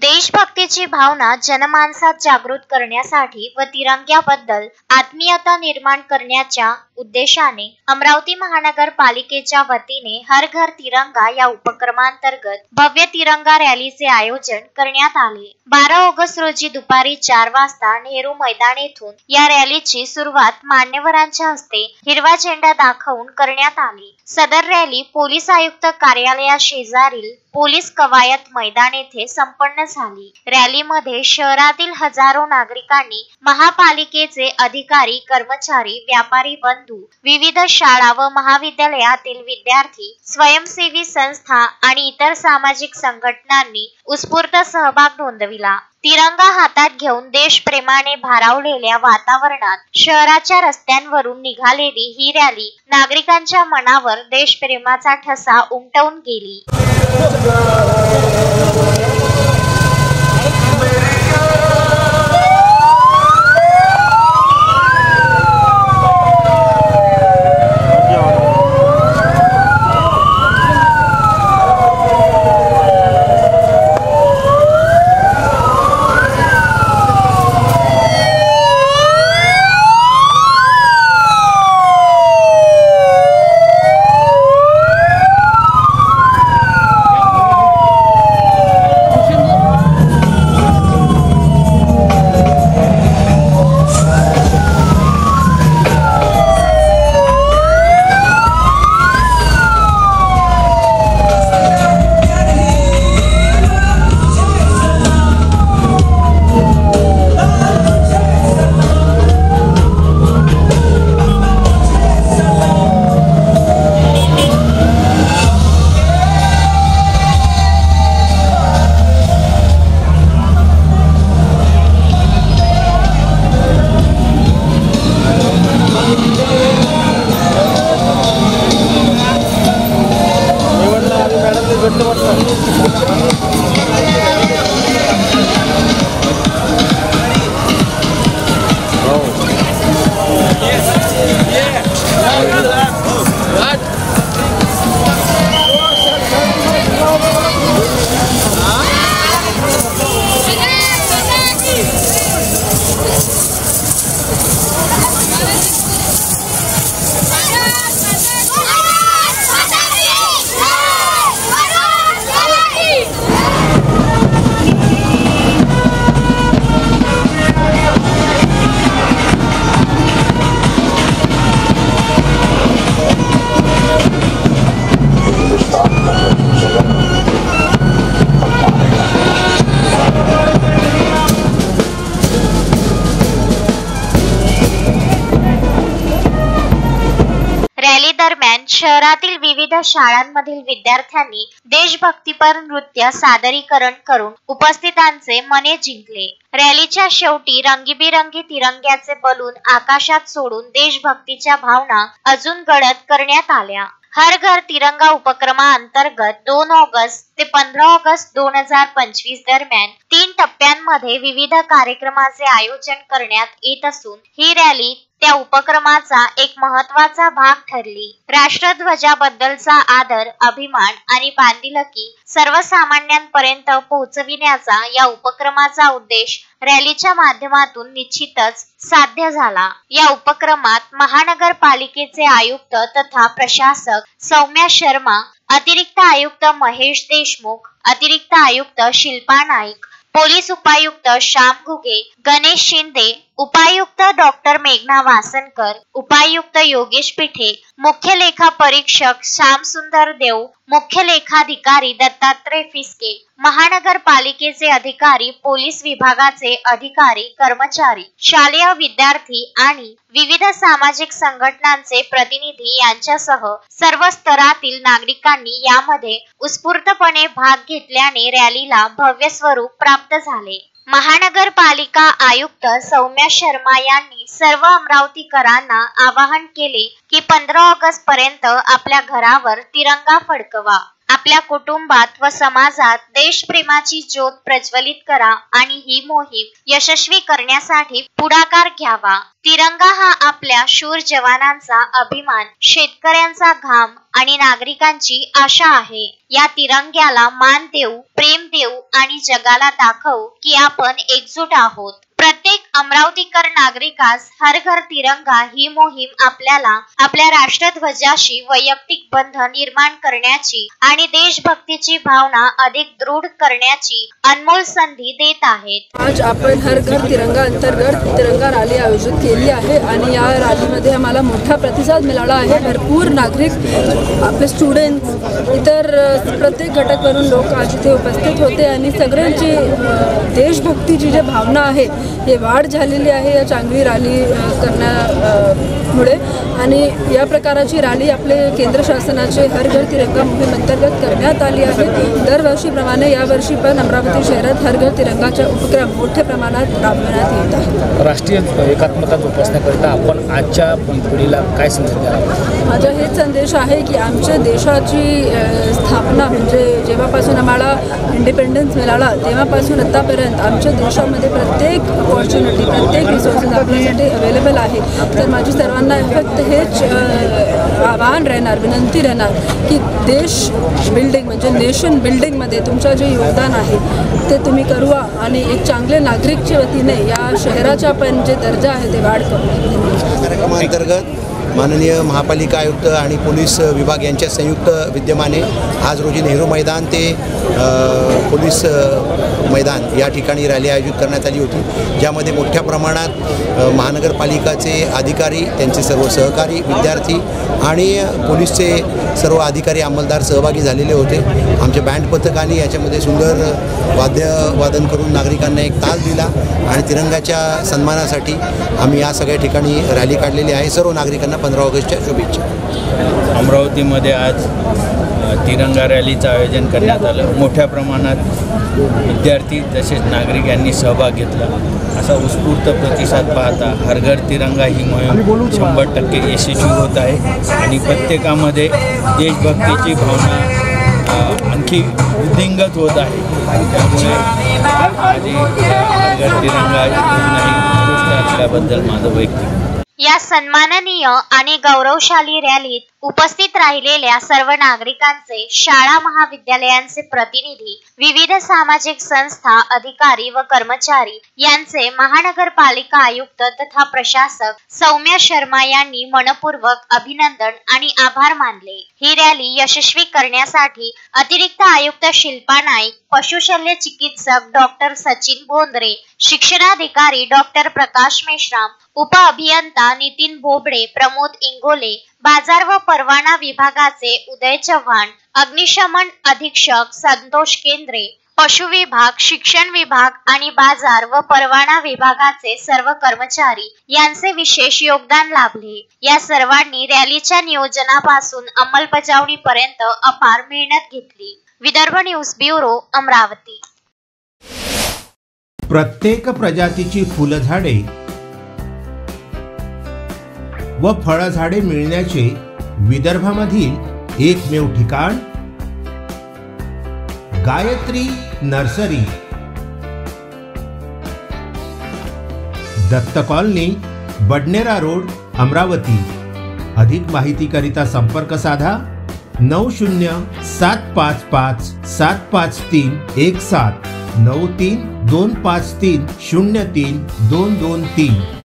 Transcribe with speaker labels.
Speaker 1: देशभक्तीची भावना जनमानसात जागृत करण्यासाठी व तिरंग्याबद्दल आत्मीयता निर्माण करण्याच्या उद्देशाने अमरावती महानगरपालिकेच्या वतीने हर घर तिरंगा या उपक्रमांतर्गत भव्य तिरंगा रॅलीचे आयोजन करण्यात आले। 12 ऑगस्ट रोजी दुपारी 4 वाजता नेहरू मैदान येथून या रॅलीची सुरुवात मान्यवरांच्या हस्ते हिरवा झेंडा दाखवून करण्यात आली। सदर रॅली पोलीस आयुक्त कार्यालया शेजारील पोलीस कवायत मैदान येथे संपन्न झाली। रॅलीमध्ये शहरातील हजारो नागरिकांनी, महापालिकेचे अधिकारी, कर्मचारी, व्यापारी बंधू, विविध शाळा व महाविद्यालयातील विद्यार्थी, स्वयंसेवी संस्था आणि इतर सामाजिक संघटनांनी उत्स्फूर्त सहभाग नोंदविला। तिरंगा हातात घेऊन देशप्रेमाने भारावलेल्या वातावरणात शहराच्या रस्त्यांवरून निघालेली ही रॅली नागरिकांच्या मनावर देशप्रेमाचा ठसा उमटवून गेली। रॅली दरम्यान शहरातील विविध शाळांमधील विद्यार्थ्यांनी देशभक्तीपर नृत्य सादरीकरण करून उपस्थितांचे मने जिंकले। रॅलीच्या शेवटी रंगीबिरंगी तिरंग्याचे बलून आकाशात सोडून देशभक्तीच्या भावना अजून गडद करण्यात आल्या। हर घर तिरंगा उपक्रमाअंतर्गत 2 ऑगस्ट ते 15 ऑगस्ट 2025 दरम्यान 3 टप्प्यांमध्ये विविध कार्यक्रमाचे आयोजन करण्यात येत असून ही रॅली त्या उपक्रमाचा एक महत्त्वाचा भाग ठरली। राष्ट्रध्वजाबद्दलचा आदर, अभिमान आणि बांधिलकी सर्वसामान्यांपर्यंत पोहोचविण्याचा या उपक्रमाचा उद्देश रॅलीच्या माध्यमातून निश्चितच साध्य झाला। या उपक्रमात महानगरपालिकेचे आयुक्त तथा प्रशासक सौम्या शर्मा, अतिरिक्त आयुक्त महेश देशमुख, अतिरिक्त आयुक्त शिल्पा नाईक, पोलीस उपायुक्त श्याम घुगे, गणेश शिंदे, उपायुक्त डॉक्टर मेघना वासनकर, उपायुक्त योगेश पिठे, मुख्य लेखा परीक्षक श्याम सुंदर देव, मुख्य लेखाधिकारी दत्तात्रय फिसके, महानगरपालिकेचे अधिकारी, पोलीस विभागाचे अधिकारी, कर्मचारी, शालेय विद्यार्थी आणि विविध सामाजिक संघटनांचे प्रतिनिधी यांच्यासह सर्व स्तरातील नागरिकांनी यामध्ये उत्स्फूर्तपणे भाग घेतल्याने रॅलीला भव्य स्वरूप प्राप्त झाले। महानगरपालिका आयुक्त सौम्या शर्मा यांनी सर्व अमरावतीकरांना आवाहन केले की 15 ऑगस्ट पर्यंत आपल्या घरावर तिरंगा फडकवा आपल्या कुटुंबात व समाजात देशप्रेमाची ज्योत प्रज्वलित करा आणि ही मोहीम यशस्वी करण्यासाठी पुढाकार घ्यावा। तिरंगा हा आपल्या शूर जवानांचा अभिमान, शेतकऱ्यांचा घाम आणि नागरिकांची आशा आहे। या तिरंग्याला मान देऊ, प्रेम देऊ आणि जगाला दाखवू की आपण एकजूट आहोत। प्रत्येक अमरावतीकर नागरिकास हर घर तिरंगा ही मोहीम आपल्याला आपल्या राष्ट्रध्वजाशी वैयक्तिक बंध निर्माण करण्याची आणि देशभक्तीची भावना अधिक दृढ करण्याची अनमोल संधी देत आहेत।
Speaker 2: आज आपण हर घर तिरंगा अंतर्गत तिरंगा रॅली आयोजित केली आहे आणि या रॅलीमध्ये आम्हाला मोठा प्रतिसाद मिळाला आहे। भरपूर नागरिक, आपले स्टुडंट्स, इतर प्रत्येक घटकवरून लोक आज इथे उपस्थित होते आणि सगळ्यांची देशभक्तीची जी भावना आहे हे वाढ झालेली आहे या चांगली रॅली करण्यामुळे। आणि या प्रकारची रॅली आपले केंद्र शासनाचे हर घर तिरंगा मोहीम अंतर्गत करण्यात आली आहे। दरवर्षीप्रमाणे यावर्षी पण अमरावती शहरात हर घर तिरंगाचा उपक्रम मोठ्या प्रमाणात राबवण्यात येत आहे।
Speaker 3: राष्ट्रीय एकात्मता जोपासण्याकरिता आपण आजच्या पिढीला काय संदेश द्याल?
Speaker 2: माझा हेच संदेश आहे की आमच्या देशाची स्थापना म्हणजे जेव्हापासून आम्हाला इंडिपेंडन्स मिळाला तेव्हापासून आतापर्यंत आमच्या देशामध्ये प्रत्येक अपॉर्च्युनिटी, प्रत्येक रिसोर्सेस आपल्यासाठी अवेलेबल आहे। तर माझी सर्वांना फक्त हेच आव्हान राहणार, विनंती राहणार की देश बिल्डिंग म्हणजे नेशन बिल्डिंगमध्ये तुमचं जे योगदान आहे ते तुम्ही करूया आणि एक चांगले नागरिकच्या वतीने या शहराचा पण जे दर्जा आहे ते वाढ करू।
Speaker 4: कार्यक्रमांतर्गत माननीय महापालिका आयुक्त आणि पोलीस विभाग यांच्या संयुक्त विद्यमाने आज रोजी नेहरू मैदान ते पोलीस मैदान या ठिकाणी रॅली आयोजित करण्यात आली होती, ज्यामध्ये मोठ्या प्रमाणात महानगरपालिकाचे अधिकारी, त्यांचे सर्व सहकारी, विद्यार्थी आणि पोलीसचे सर्व अधिकारी अंमलदार सहभागी झालेले होते। आमच्या बँड पथकाने याच्यामध्ये सुंदर वाद्यवादन करून नागरिकांना एक ताल दिला आणि तिरंगाच्या सन्मानासाठी आम्ही या सगळ्या ठिकाणी रॅली काढलेली आहे। सर्व नागरिकांना 15 ऑगस्टच्या शुभेच्छा।
Speaker 5: अमरावतीमध्ये आज तिरंगा रॅलीचं आयोजन करण्यात आलं। मोठ्या प्रमाणात विद्यार्थी तसेच नागरिक यांनी सहभाग घेतला। असा उत्स्फूर्त प्रतिसाद पाहता हर घर तिरंगा ही मोहीम 100% यशस्वी होत आहे आणि प्रत्येकामध्ये देशभक्तीची भावना आणखी वृद्धिंगत होत आहे। त्यामुळे आज हर घर तिरंगा योजना उत्कृष्ट असल्याबद्दल माझं वैयक्तिक।
Speaker 1: या सन्माननीय आणि गौरवशाली रॅलीत उपस्थित राहिलेल्या सर्व नागरिकांचे, शाळा महाविद्यालयांचे प्रतिनिधी, विविध सामाजिक संस्था, अधिकारी व कर्मचारी यांचे महानगरपालिका आयुक्त तथा प्रशासक सौम्या शर्मा यांनी मनपूर्वक अभिनंदन आणि आभार मानले। ही रॅली यशस्वी करण्यासाठी अतिरिक्त आयुक्त शिल्पा नाईक, पशुशल्य चिकित्सक डॉक्टर सचिन बोंद्रे, शिक्षणाधिकारी डॉक्टर प्रकाश मेश्राम, उप अभियंता नितीन बोबडे, प्रमोद इंगोले, बाजार व परवाना विभागाचे उदय चव्हाण, अग्निशमन अधीक्षक संतोष केंद्रे, पशु विभाग, शिक्षण विभाग आणि बाजार व परवाना विभागाचे सर्व कर्मचारी यांचे विशेष योगदान लाभले। या सर्वांनी रॅलीच्या नियोजनापासून अंमलबजावणीपर्यंत अपार मेहनत घेतली। Vidarbha news bureau, Amravati.
Speaker 6: प्रत्येक प्रजातीची फुलझाडे व फळझाडे मिळण्याचे विदर्भामधील एकमेव ठिकाण Gayatri nursery, Datta colony, Badnera road, Amravati. अधिक माहितीकरिता संपर्क साधा 9075575317 9325303223।